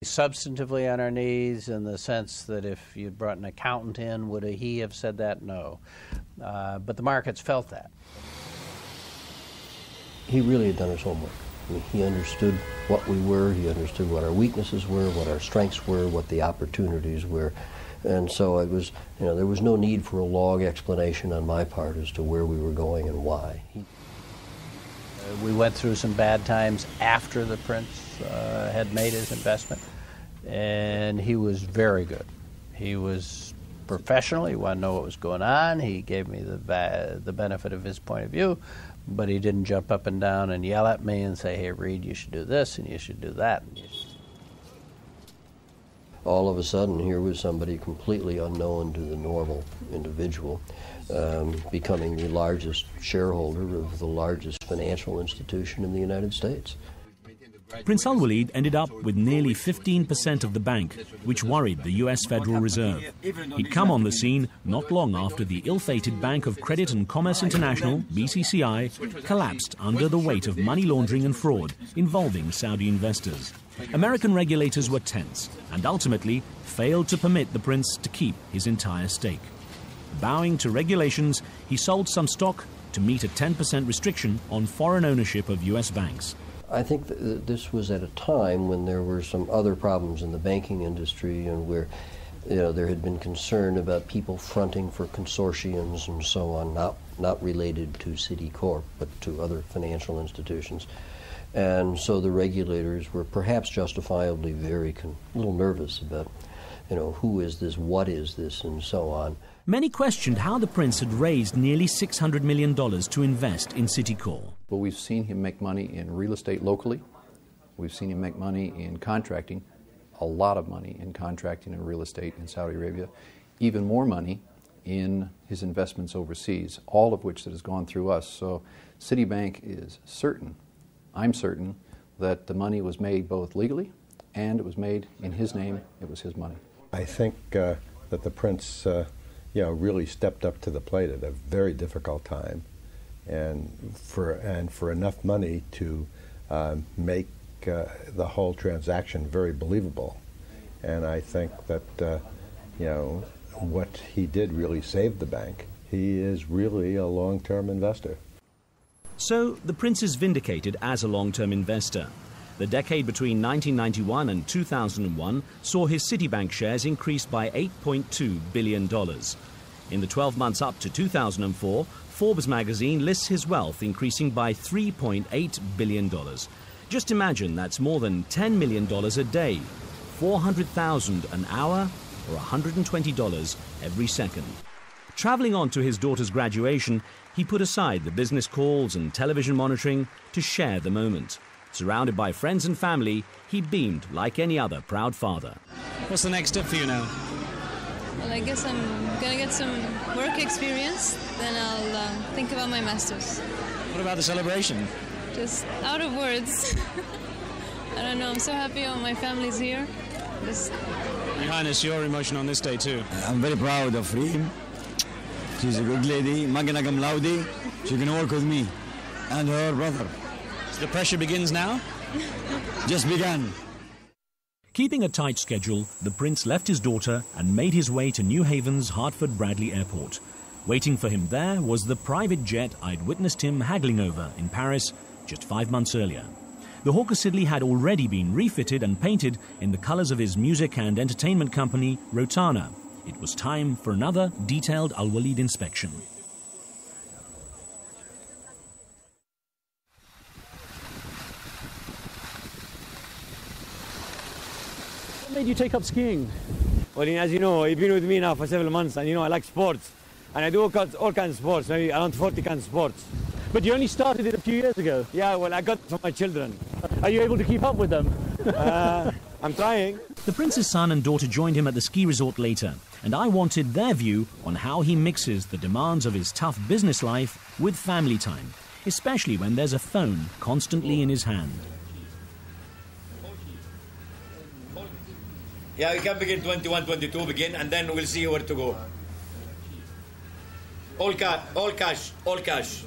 Substantively on our knees in the sense that if you'd brought an accountant in, would he have said that? No. But the markets felt that. He really had done his homework. I mean, he understood what we were, he understood what our weaknesses were, what our strengths were, what the opportunities were. And so it was, there was no need for a long explanation on my part as to where we were going and why. We went through some bad times after the Prince had made his investment, and he was very good. He was professional. He wanted to know what was going on. He gave me the benefit of his point of view, but he didn't jump up and down and yell at me and say, "Hey, Reed, you should do this and you should do that." All of a sudden, here was somebody completely unknown to the normal individual, becoming the largest shareholder of the largest financial institution in the United States. Prince Al-Walid ended up with nearly 15% of the bank, which worried the US Federal Reserve. He'd come on the scene not long after the ill-fated Bank of Credit and Commerce International, BCCI, collapsed under the weight of money laundering and fraud involving Saudi investors. American regulators were tense and ultimately failed to permit the prince to keep his entire stake. Bowing to regulations, he sold some stock to meet a 10% restriction on foreign ownership of US banks. I think that this was at a time when there were some other problems in the banking industry and where there had been concern about people fronting for consortiums and so on, not related to Citicorp, but to other financial institutions. And so the regulators were perhaps justifiably a little nervous about, who is this, what is this, and so on. Many questioned how the prince had raised nearly $600 million to invest in Citicorp. But we've seen him make money in real estate locally. We've seen him make money in contracting, a lot of money in contracting and real estate in Saudi Arabia, even more money in his investments overseas, all of which that has gone through us. So Citibank is certain, I'm certain, that the money was made both legally and it was made in his name. It was his money. I think that the prince really stepped up to the plate at a very difficult time, and for enough money to make the whole transaction very believable. And I think that what he did really saved the bank. He is really a long-term investor. So the prince is vindicated as a long-term investor. The decade between 1991 and 2001 saw his Citibank shares increase by $8.2 billion. In the 12 months up to 2004, Forbes magazine lists his wealth increasing by $3.8 billion. Just imagine that's more than $10 million a day, $400,000 an hour, or $120 every second. Traveling on to his daughter's graduation, he put aside the business calls and television monitoring to share the moment. Surrounded by friends and family, he beamed like any other proud father. What's the next step for you now? Well, I guess I'm going to get some work experience, then I'll think about my master's. What about the celebration? Just out of words. I don't know, I'm so happy all my family's here. Your Highness, your emotion on this day too. I'm very proud of Reem. She's a good lady, magna cum laude. She can work with me and her brother. So the pressure begins now? Just began. Keeping a tight schedule, the prince left his daughter and made his way to New Haven's Hartford Bradley Airport. Waiting for him there was the private jet I'd witnessed him haggling over in Paris just 5 months earlier. The Hawker Siddeley had already been refitted and painted in the colors of his music and entertainment company, Rotana. It was time for another detailed Al-Walid inspection. What made you take up skiing? Well, as you know, you've been with me now for several months, and I like sports. And I do all kinds of sports, maybe around 40 kinds of sports. But you only started it a few years ago. Yeah, well, I got it from my children. Are you able to keep up with them? I'm trying. The prince's son and daughter joined him at the ski resort later, and I wanted their view on how he mixes the demands of his tough business life with family time, especially when there's a phone constantly in his hand. Yeah, we can begin 21, 22, begin, and then we'll see where to go. All cash, all cash, all cash.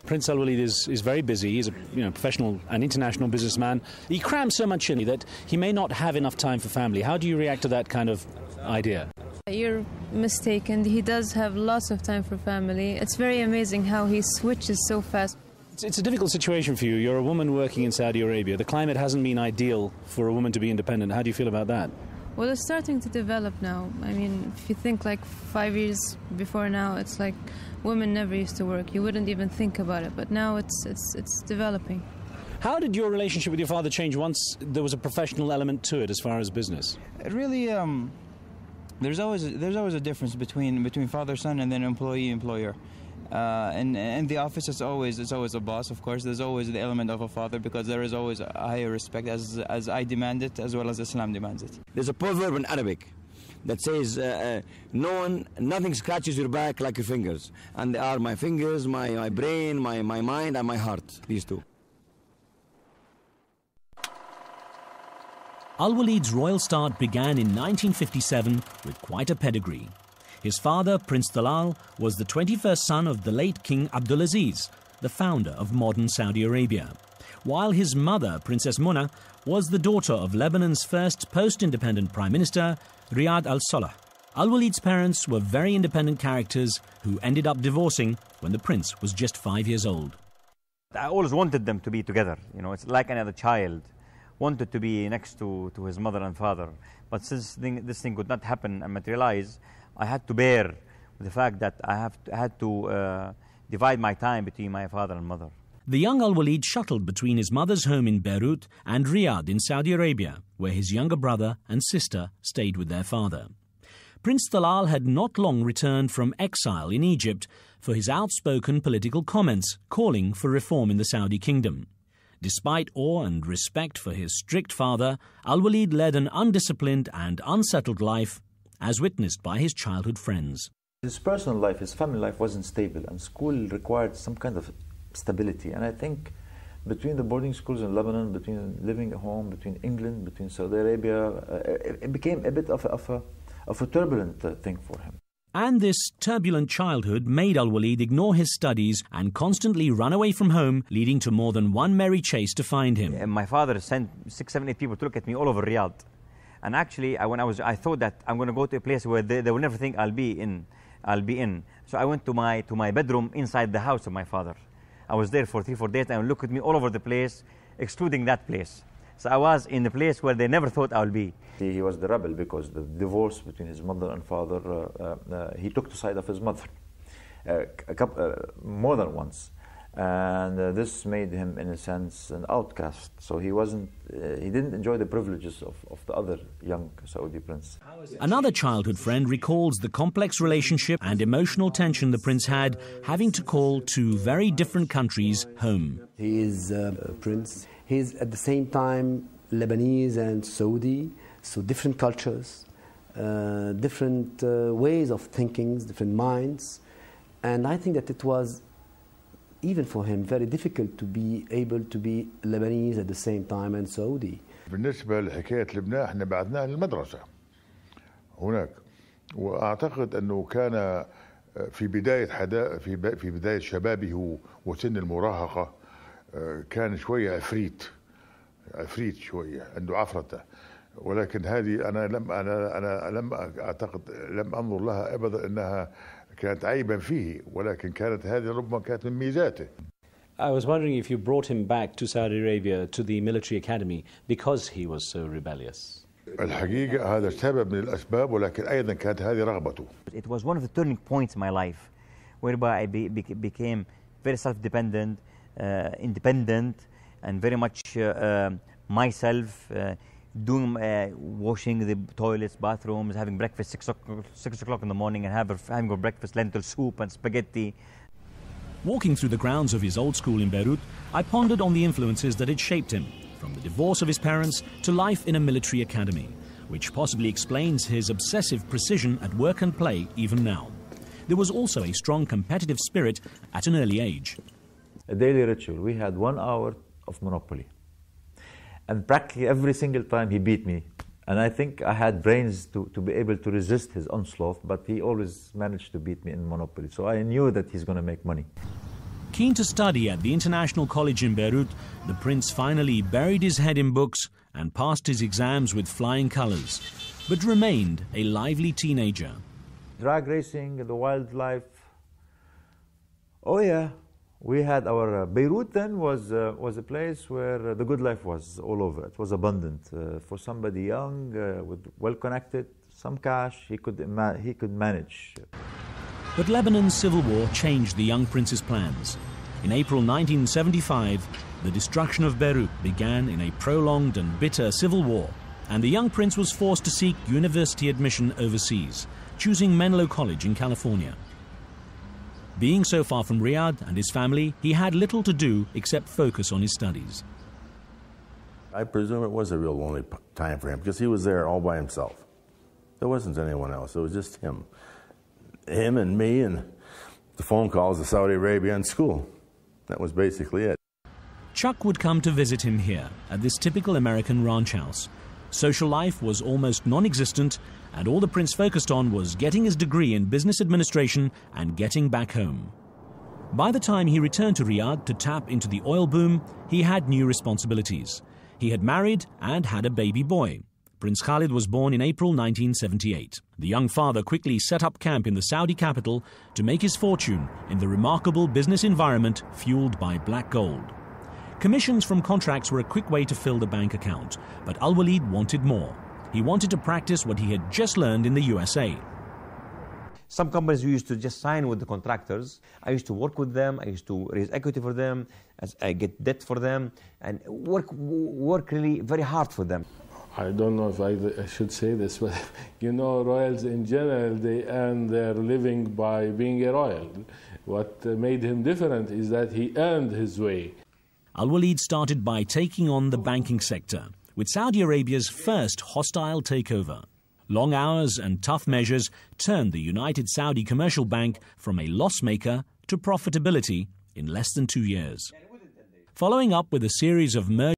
Prince Al Walid is very busy. He's a professional and international businessman. He crams so much in that he may not have enough time for family. How do you react to that kind of idea? You're mistaken. He does have lots of time for family. It's very amazing how he switches so fast. It's a difficult situation for you. You're a woman working in Saudi Arabia. The climate hasn't been ideal for a woman to be independent. How do you feel about that? Well, it's starting to develop now. I mean, if you think like 5 years before now, it's like women never used to work. You wouldn't even think about it. But now it's developing. How did your relationship with your father change once there was a professional element to it as far as business? It really, there's always a difference between father-son and then employee-employer. In the office, it's always a boss. Of course, there's always the element of a father because there is always a higher respect as I demand it as well as Islam demands it. There's a proverb in Arabic that says, nothing scratches your back like your fingers. And they are my fingers, my brain, my mind, and my heart, these two. Al Walid's royal start began in 1957 with quite a pedigree. His father, Prince Talal, was the 21st son of the late King Abdulaziz, the founder of modern Saudi Arabia, while his mother, Princess Mona, was the daughter of Lebanon's first post-independent Prime Minister, Riyad al-Salah. Al Walid's parents were very independent characters who ended up divorcing when the prince was just 5 years old. I always wanted them to be together. It's like another child. Wanted to be next to his mother and father. But since this thing could not happen and materialize, I had to bear the fact that I had to divide my time between my father and mother. The young Al Walid shuttled between his mother's home in Beirut and Riyadh in Saudi Arabia, where his younger brother and sister stayed with their father. Prince Talal had not long returned from exile in Egypt for his outspoken political comments calling for reform in the Saudi kingdom. Despite awe and respect for his strict father, Al Walid led an undisciplined and unsettled life, as witnessed by his childhood friends. His personal life, his family life wasn't stable, and school required some kind of stability. And I think between the boarding schools in Lebanon, between living at home, between England, between Saudi Arabia, it became a bit of a turbulent thing for him. And this turbulent childhood made Al Walid ignore his studies and constantly run away from home, leading to more than one merry chase to find him. And my father sent 6, 7, 8 people to look at me all over Riyadh. And actually, I thought that I'm going to go to a place where they will never think I'll be in. So I went to my bedroom inside the house of my father. I was there for 3, 4 days, and looked at me all over the place, excluding that place. So I was in a place where they never thought I would be. He was the rebel because the divorce between his mother and father, he took the side of his mother more than once. And this made him, in a sense, an outcast. So he didn't enjoy the privileges of the other young Saudi prince. Another childhood friend recalls the complex relationship and emotional tension the prince had, having to call two very different countries home. He is a prince. He's at the same time Lebanese and Saudi, so different cultures, different ways of thinking, different minds. And I think that it was, even for him, very difficult to be able to be Lebanese at the same time and Saudi. بالنسبة لحكاية لبنان احنا بعثناه للمدرسة هناك وأعتقد أنه كان في بداية شبابه وسن المراهقة كان شوية عفريت شوية عنده عفرته ولكن هذه أنا لم أعتقد لم أنظر لها أبدا أنها كانت عيبا فيه ولكن كانت هذه ربما كانت من ميزاته. I was wondering if you brought him back to Saudi Arabia, to the military academy, because he was so rebellious. الحقيقة هذا سبب من الأسباب ولكن أيضا كانت هذه رغبته. It was one of the turning points in my life, whereby I became very self-dependent, independent, and very much myself, washing the toilets, bathrooms, having breakfast 6 o'clock in the morning, and having a breakfast, lentil soup and spaghetti. Walking through the grounds of his old school in Beirut, I pondered on the influences that had shaped him, from the divorce of his parents to life in a military academy, which possibly explains his obsessive precision at work and play even now. There was also a strong competitive spirit at an early age. A daily ritual. We had 1 hour of Monopoly. And practically every single time he beat me. And I think I had brains to be able to resist his onslaught, but he always managed to beat me in Monopoly. So I knew that he's going to make money. Keen to study at the International College in Beirut, the prince finally buried his head in books and passed his exams with flying colors, but remained a lively teenager. Drag racing, the wildlife. Oh yeah, we had our Beirut then was a place where the good life was all over. It was abundant for somebody young, well connected, some cash. He could manage. But Lebanon's civil war changed the young prince's plans. In April 1975, the destruction of Beirut began in a prolonged and bitter civil war, and the young prince was forced to seek university admission overseas, choosing Menlo College in California. Being so far from Riyadh and his family, he had little to do except focus on his studies. I presume it was a real lonely time for him because he was there all by himself. There wasn't anyone else. It was just him. Him and me and the phone calls to Saudi Arabia and school. That was basically it. Chuck would come to visit him here at this typical American ranch house. Social life was almost non-existent, and all the prince focused on was getting his degree in business administration and getting back home. By the time he returned to Riyadh to tap into the oil boom, he had new responsibilities. He had married and had a baby boy. Prince Khalid was born in April 1978. The young father quickly set up camp in the Saudi capital to make his fortune in the remarkable business environment fueled by black gold. Commissions from contracts were a quick way to fill the bank account, but Al-Walid wanted more. He wanted to practice what he had just learned in the USA. Some companies we used to just sign with the contractors. I used to work with them. I used to raise equity for them. I get debt for them and work really very hard for them. I don't know if I should say this, but you know, royals in general, they earn their living by being a royal. What made him different is that he earned his way. Al-Walid started by taking on the banking sector, with Saudi Arabia's first hostile takeover. Long hours and tough measures turned the United Saudi Commercial Bank from a loss maker to profitability in less than 2 years. Following up with a series of mergers